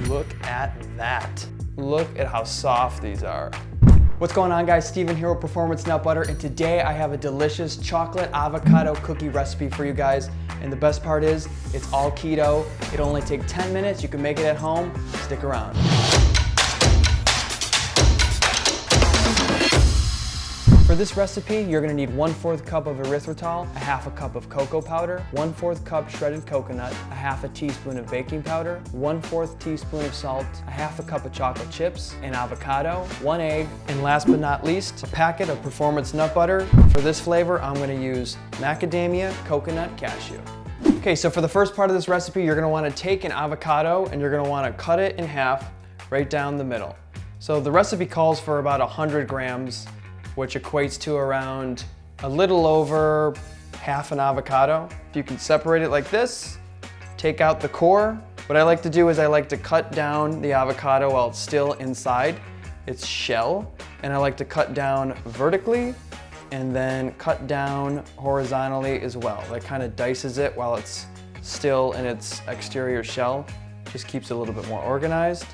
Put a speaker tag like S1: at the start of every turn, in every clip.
S1: Look at that. Look at how soft these are. What's going on, guys? Steven here with Performance Nut Butter, and today I have a delicious chocolate avocado cookie recipe for you guys. And the best part is, it's all keto. It'll only take 10 minutes. You can make it at home. Stick around. For this recipe, you're gonna need 1/4 cup of erythritol, a 1/2 cup of cocoa powder, 1/4 cup shredded coconut, a 1/2 teaspoon of baking powder, 1/4 teaspoon of salt, a 1/2 cup of chocolate chips, an avocado, 1 egg, and last but not least, a packet of Performance Nut Butter. For this flavor, I'm gonna use macadamia, coconut, cashew. Okay, so for the first part of this recipe, you're gonna wanna take an avocado and you're gonna wanna cut it in half right down the middle. So the recipe calls for about 100 grams, which equates to around a little over half an avocado. You can separate it like this, take out the core. What I like to do is I like to cut down the avocado while it's still inside its shell, and I like to cut down vertically and then cut down horizontally as well. That kind of dices it while it's still in its exterior shell. Just keeps it a little bit more organized.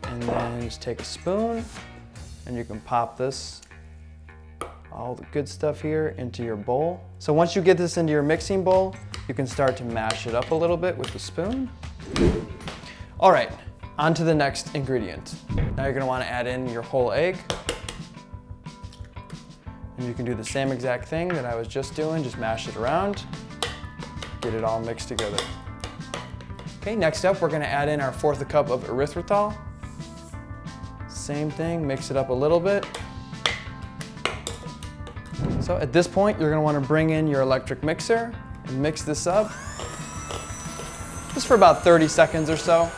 S1: And then just take a spoon and you can pop this, all the good stuff here, into your bowl. So once you get this into your mixing bowl, you can start to mash it up a little bit with the spoon. All right, on to the next ingredient. Now you're gonna wanna add in your whole egg. And you can do the same exact thing that I was just doing, just mash it around, get it all mixed together. Okay, next up, we're gonna add in our 1/4 cup of erythritol. Same thing, mix it up a little bit. So at this point, you're gonna wanna bring in your electric mixer and mix this up just for about 30 seconds or so.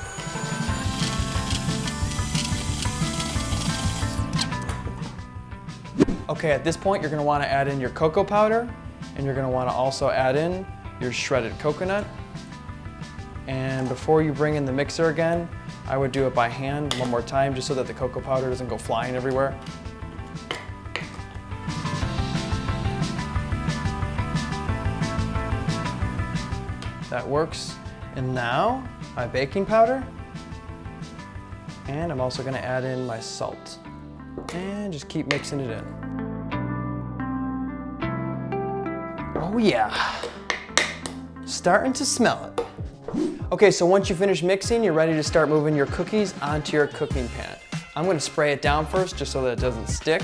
S1: Okay, at this point, you're gonna wanna add in your cocoa powder, and you're gonna wanna also add in your shredded coconut. And before you bring in the mixer again, I would do it by hand one more time, just so that the cocoa powder doesn't go flying everywhere. That works. And now, my baking powder. And I'm also gonna add in my salt. And just keep mixing it in. Oh yeah, starting to smell it. Okay, so once you finish mixing, you're ready to start moving your cookies onto your cooking pan. I'm gonna spray it down first, just so that it doesn't stick.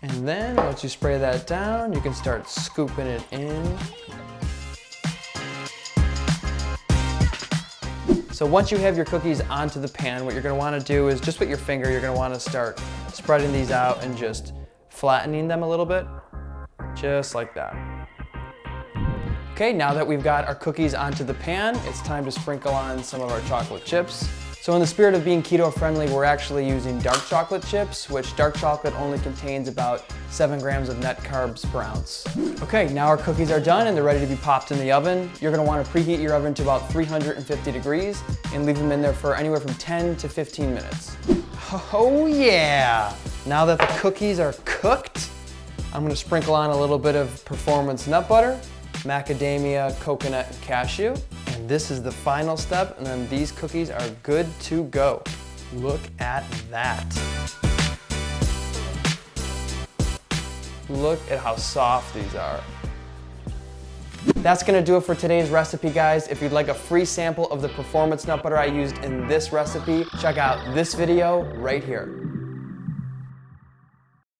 S1: And then, once you spray that down, you can start scooping it in. So once you have your cookies onto the pan, what you're gonna wanna do is just with your finger, you're gonna wanna start spreading these out and just flattening them a little bit, just like that. Okay, now that we've got our cookies onto the pan, it's time to sprinkle on some of our chocolate chips. So in the spirit of being keto-friendly, we're actually using dark chocolate chips, which dark chocolate only contains about 7 grams of net carbs per ounce. Okay, now our cookies are done and they're ready to be popped in the oven. You're gonna wanna preheat your oven to about 350 degrees and leave them in there for anywhere from 10 to 15 minutes. Oh yeah! Now that the cookies are cooked, I'm gonna sprinkle on a little bit of Performance Nut Butter, macadamia, coconut, and cashew. And this is the final step, and then these cookies are good to go. Look at that. Look at how soft these are. That's gonna do it for today's recipe, guys. If you'd like a free sample of the Performance Nut Butter I used in this recipe, check out this video right here.